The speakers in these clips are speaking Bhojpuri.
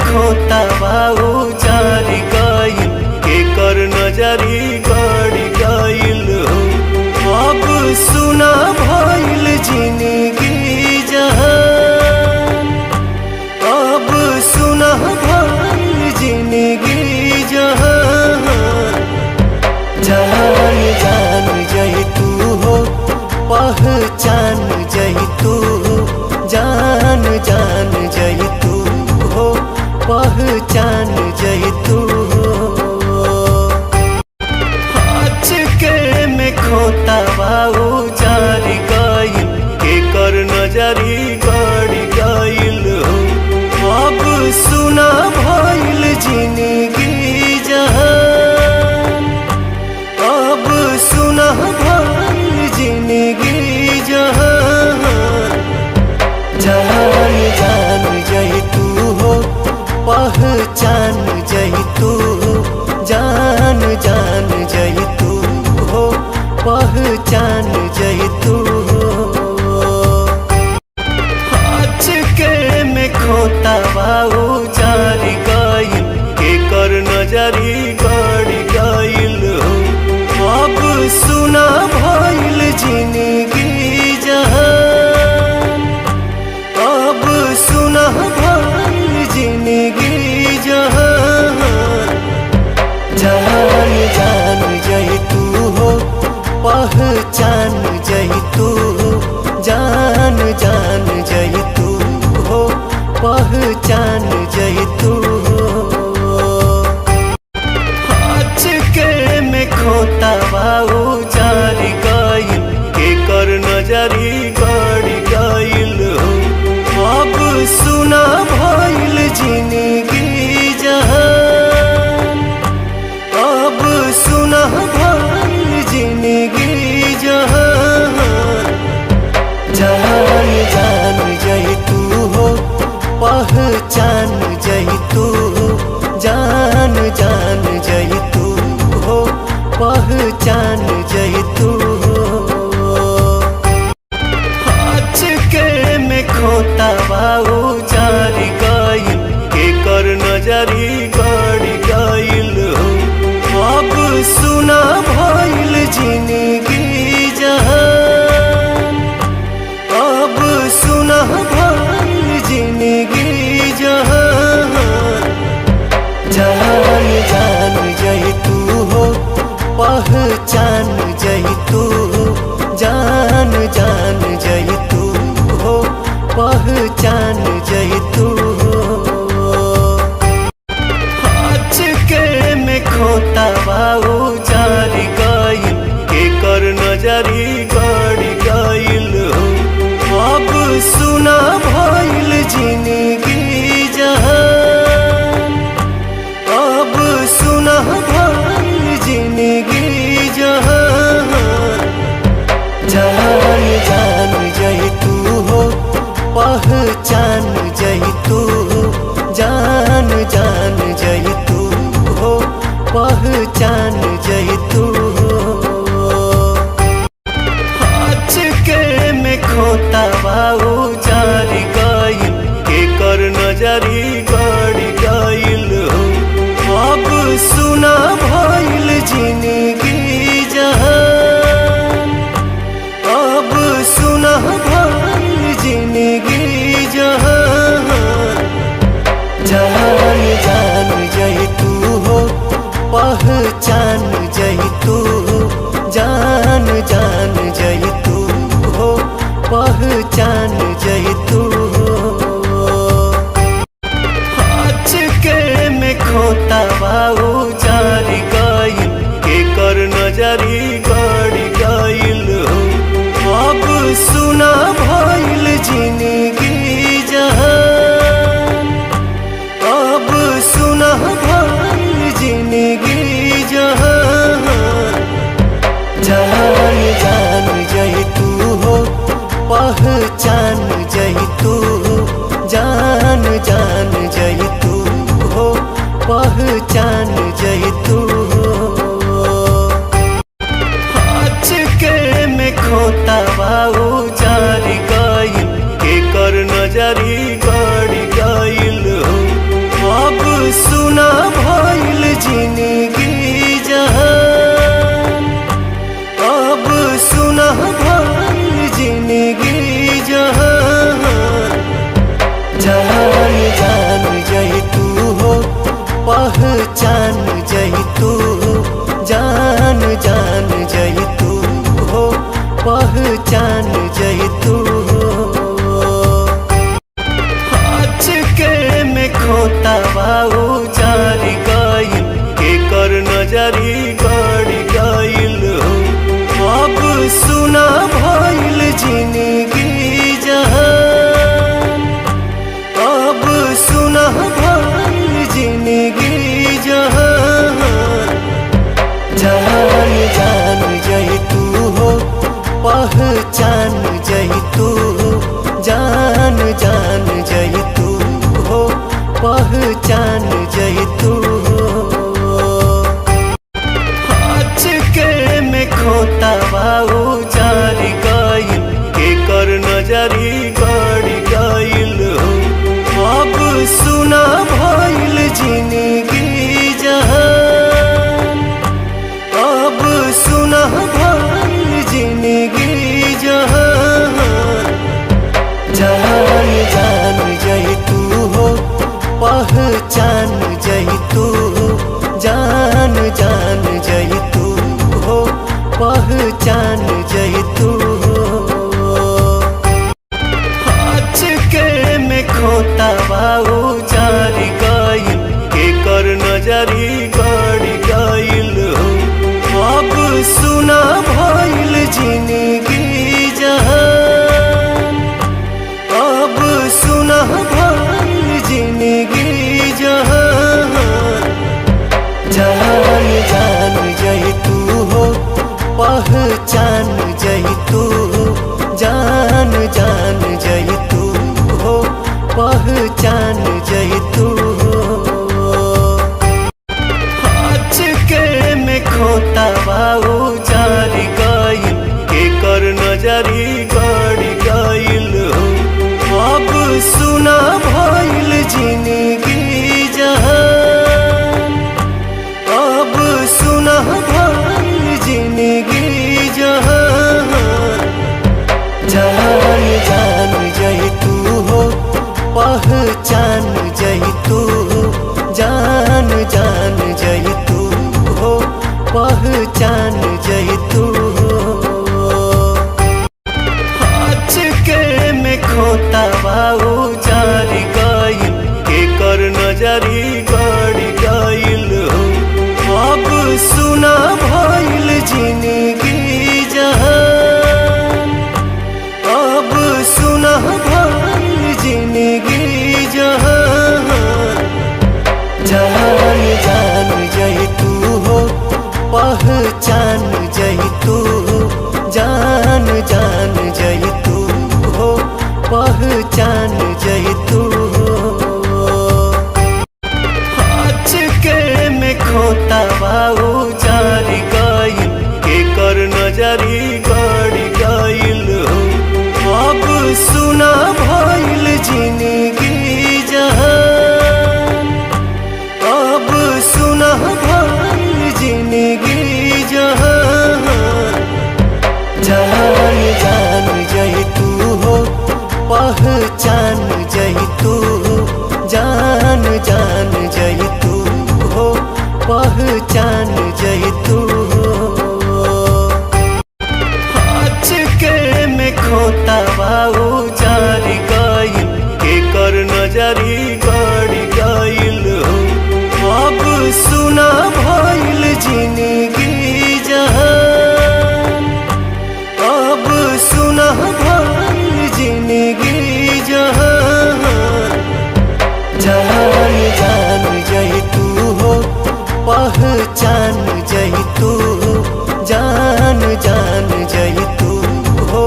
खोता बाऊ जारी गइल के कर नजरी गड़ी गइल हो। अब सुना भइल जिंदगी जहान, अब सुना भइल जिंदगी जहान। जान जान जही तू हो, पहचान जही तू हो, जान जान जही तू हो, पहचान जही तू हो। आजके में खोता बाऊ जारी गइल के कर नजरी गड़ी गइल हो। अब सुना भइल जिंदगी जहान, अब सुना भइल जिंदगी जहान। जान जान जही तू हो, पहचान जही तू हो, जान जान जही तू हो, पहचान जही तू हो। आजके में खोता बाऊ जारी गइल के कर नजरी गड़ी गइल हो। अब सुना भइल जिंदगी जहान, अब सुना भइल जिंदगी जहान। जान जान जही तू हो, पहचान जही तू हो, जान जान जही तू हो, पहचान जही तू हो। आजके में खोता बाऊ जारी गइल के कर नजरी गड़ी गइल हो। अब सुना भइल जिंदगी जहान, अब सुना भइल जिंदगी जहान। जान जान जही तू हो, पहचान जही तू हो, जान जान जही तू हो, पहचान जही तू हो। आजके में खोता बाऊ जारी गइल के कर नजरी गड़ी गइल हो। अब सुना भइल जिंदगी जहान, अब सुना भइल जिंदगी जहान। जान जान जही तू हो, पहचान जही तू हो, जान जान जही तू हो, पहचान जही तू हो। आजके में खोता बाऊ जारी गइल के कर नजरी गड़ी गइल हो। अब सुना भइल जिंदगी जहान, अब सुना भइल जिंदगी जहान। जान जान जही तू हो, पहचान जही तू हो, जान जान जही तू हो, पहचान जही तू हो। आजके में खोता बाऊ जारी गइल के कर नजरी गड़ी गइल हो। अब सुना भइल जिंदगी जहान, अब सुना भइल जिंदगी जहान। जान जान जही तू हो, पहचान जही तू हो, जान जान जही तू हो, पहचान जही तू हो। आजके में खोता बाऊ जारी गइल के कर नजरी गड़ी गइल हो। अब सुना भइल जिंदगी जहान, अब सुना भइल जिंदगी जहान। जान जान जही तू हो, पहचान जही तू हो, जान जान जही तू हो, पहचान जही तू हो। आजके में खोता बाऊ जारी गइल के कर नजरी गड़ी गइल हो। जिंदगी जहान, अब सुना भइल जिंदगी जहान। जान जान जही तू हो, पहचान जही तू हो, जान जान जही तू हो, पहचान जही तू हो। के में खोता बाऊ जारी गइल, के कर नजरी गड़ी गइल हो। अब सुना भइल जिंदगी जहान, अब सुना भइल जिंदगी जहान। जान जान जही तू हो, पहचान जही तू हो, जान जान जही तू हो, पहचान जही तू हो। आज के में खोता बाऊ जारी गइल, के कर नजरी गड़ी गइल हो। अब सुना भइल जिंदगी जहान, अब सुना भइल जिंदगी जहान। जान जान जही तू हो, पहचान जही तू हो, जान जान जही तू हो, पहचान जही तू हो। आज के में खोता बाऊ जारी गइल, के कर नजरी गड़ी गइल हो। अब सुना भइल जिंदगी जहान, अब सुना भइल जिंदगी जहान। जान जान जही तू हो, पहचान जही तू हो, जान जान जही तू हो, पहचान जही तू हो। आज के में खोता बाऊ जारी गइल, के कर नजरी गड़ी गइल हो। अब सुना भइल जिंदगी जहान, अब सुना भइल जिंदगी जहान। जान जान जही तू हो, पहचान जही तू हो, जान जान जही तू हो, पहचान जही तू हो। आज के में खोता बाऊ जारी गइल, के कर नजरी गड़ी गइल हो। अब सुना भइल जिंदगी जहान, अब सुना भइल जिंदगी जहान। जान जान जही तू हो, पहचान जही तू हो, जान जान जही तू हो, पहचान जही तू हो। आज के में खोता बाऊ जारी गइल, के कर नजरी गड़ी गइल हो। अब सुना भइल जिंदगी जहान, अब सुना भइल जिंदगी जहान। जान जान जही तू हो, पहचान जही तू हो, जान जान जही तू हो, पहचान जही तू हो। आज के में खोता बाऊ जारी गइल, के कर नजरी गड़ी गइल हो। अब सुना भइल जिंदगी जहान, अब सुना भइल जिंदगी जहान। जान जान जही तू हो, पहचान जही तू हो, जान जान जही तू हो,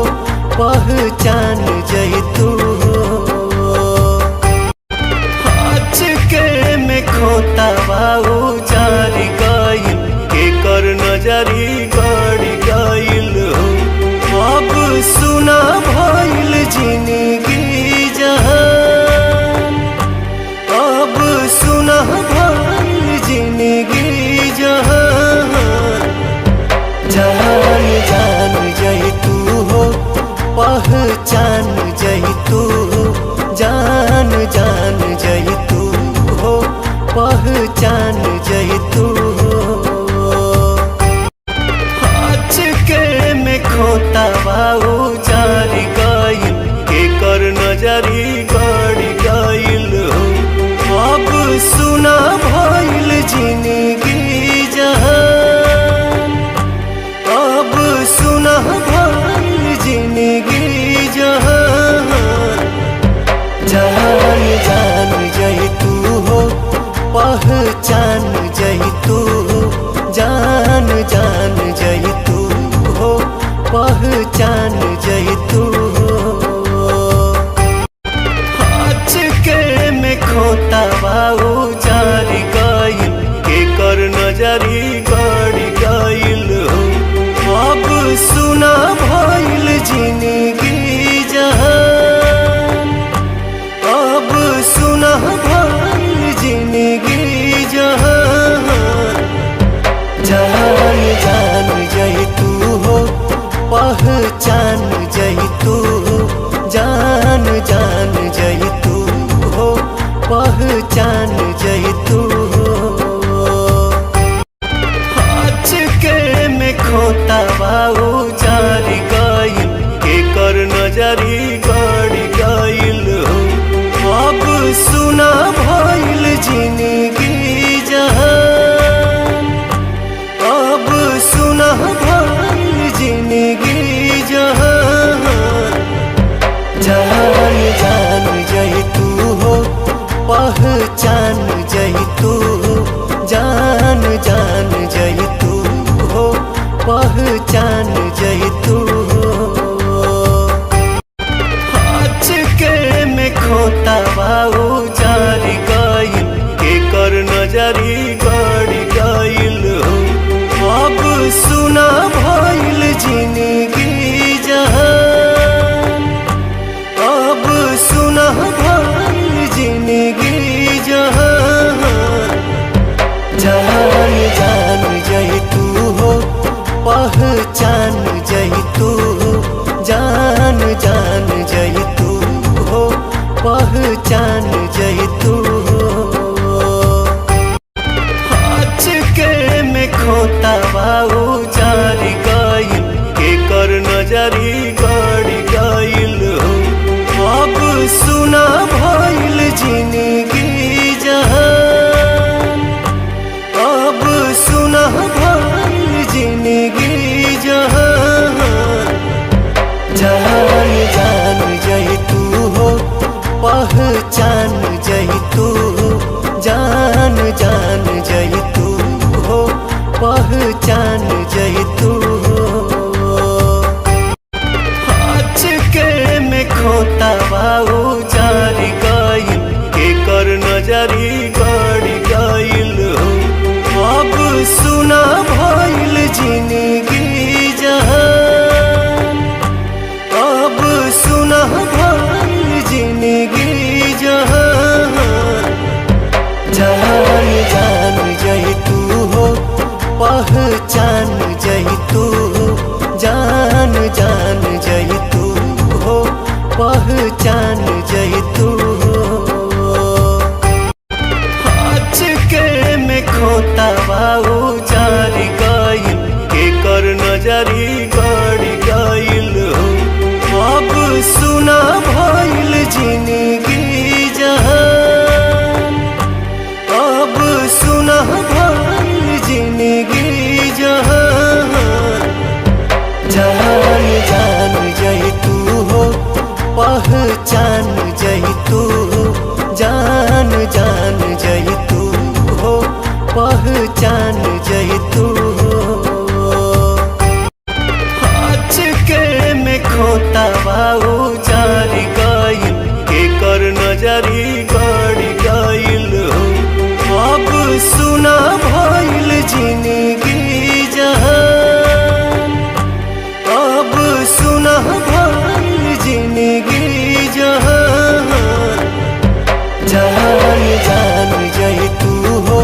पहचान जही तू हो। आज के में खोता बाऊ जारी गइल, के कर नजरी गड़ी गइल हो। अब सुना भइल जिंदगी जहान, अब सुना भइल जिंदगी पहचान जही तू जान जान जही तू हो पहचान जही तू आज के में खोता बाऊ जारी गइल के कर नजरी गड़ी गइल हो अब सुना भइल जिंदगी जहान अब सुना भइल जिंदगी जहान जान जान जही तू हो पहचान जही तू जान जान जही तू हो पहचान जही तू आज के में खोता बाऊ जारी गइल के कर नजरी गड़ी गइल हो अब सुना भइल जिंदगी जहान अब सुना भइल जिंदगी जहान जान जान जही तू हो पहचान जही तू जान जान जही तू हो पहचान जही तू आज के में खोता बाऊ जारी गइल के कर नजरी गड़ी गइल हो अब सुना भइल जिंदगी जहान अब सुना भइल जिंदगी जहान जान जान जही तू हो पहचान जही तू जान जान जही तू हो पहचान जही तू आज के में खोता बाऊ जारी गइल के कर नजरी गड़ी गइल हो अब सुना भइल जिंदगी जहान अब सुना भइल जिंदगी जहान जान जान जही तू हो पहचान जही तू जान जान जही तू हो पहचान जही तू आज के में खोता बाऊ जारी गइल के कर नजरी गड़ी गइल हो अब सुना भइल जिंदगी जहान अब सुना भइल जिंदगी जहान जान जान जही तू हो पहचान जही तू जान जान जही तू हो पहचान जही तू आज के में खोता बाऊ जारी गइल के कर नजरी गड़ी गइल हो अब सुना भइल जिंदगी जहान अब सुना भइल जिंदगी जहान जान जान जही तू हो पहचान जही तू जान जान जही तू हो पहचान जही तू आज के में खोता बाऊ जारी गइल के कर नजरी गड़ी गइल हो अब सुना भइल जिंदगी जहान अब सुना भइल जिंदगी जहान जान जान जही तू हो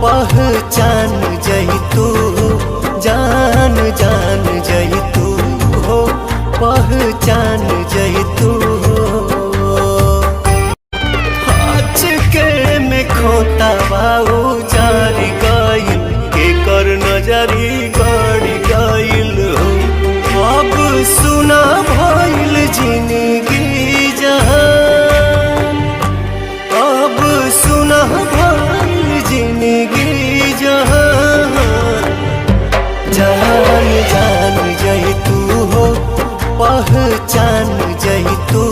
पहचान जही तू जान जान जही तू हो पहचान जही तू आज के में खोता बाऊ जारी गइल के कर नजरी गड़ी गइल हो अब सुना भइल जिंदगी जहान अब सुना भइल जिंदगी जहान जान जान जही तू हो पहचान जही तू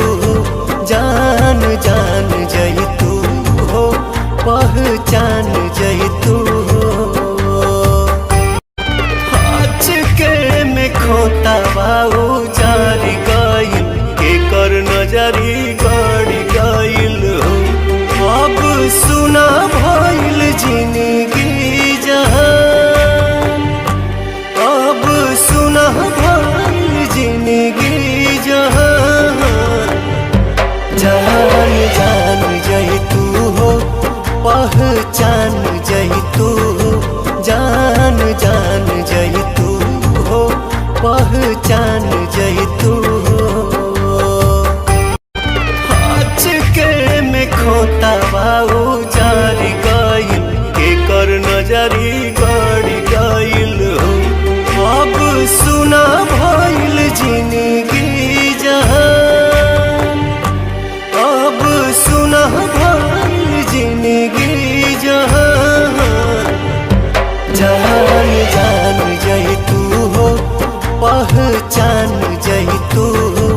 जान जान जही तू हो पहचान जही खोता बाऊ जारी गइल के कर नजरी गड़ी गइल हो। अब सुना भइल जिंदगी जहान, अब सुना भइल जिंदगी जहान। जान जान जही तू हो, पहचान जही तू हो,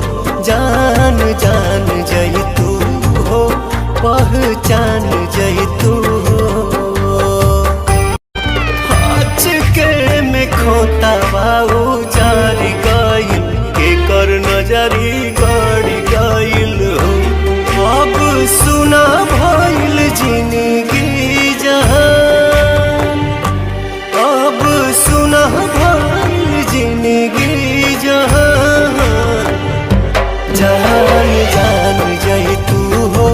जान जान जही तू हो, पहचान जही तू हो। अचके में खोता बाऊ जारी गइल के कर नजरी गड़ी गइल हो। अब सुना भइल जिंदगी जहान, अब सुना भइल जिंदगी जहान। जान जान जही तू हो,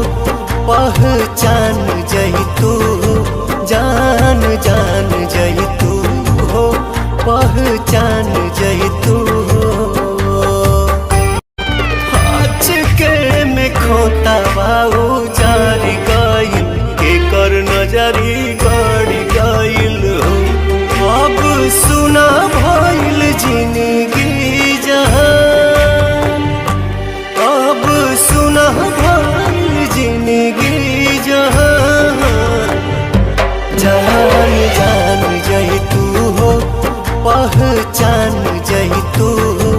पहचान जही तू हो, जान जान जही तू हो, पहचान जही तू हो। अचके में खोता बाऊ जारी गइल के कर नजरी गड़ी गइल हो। अब सुना भइल जिंदगी जहान, अब सुना भइल जिंदगी जहान। जान जान जही तू हो, पहचान जही तू हो,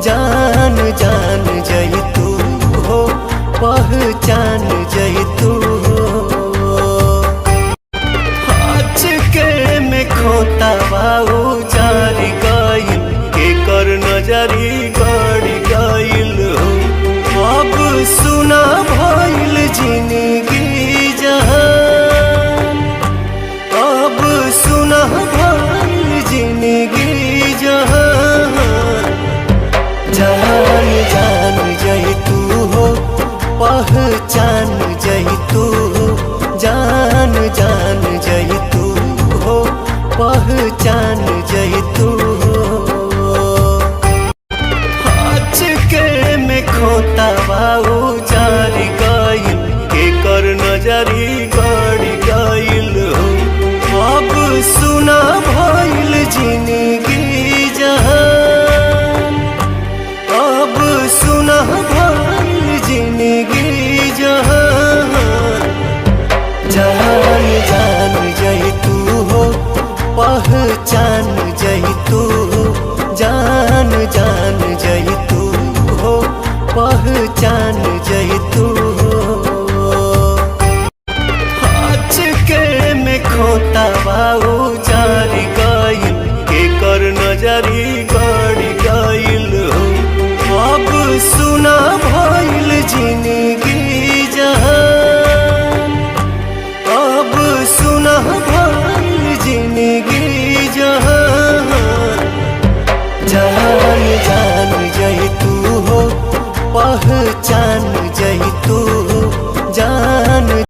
जान जान जही तू हो, पहचान जही तू हो। अचके में खोता बाऊ जारी गइल के कर नजरी गड़ी गइल हो। अब सुना भइल जिंदगी जहान, अब सुना भइल जिंदगी जहान। जान जान जही तू हो, पहचान जही तू हो, जान जान जही तू हो, पहचान जही तू हो। अचके में खोता बाऊ जारी गइल के कर नजरी गड़ी गइल हो। अब सुना भइल जिंदगी जहान, अब सुना भइल जिंदगी जहान। जान जान जही तू हो, पहचान जही तू हो, जान जान जही तू हो, पहचान जही तू हो। अचके में खोता बाऊ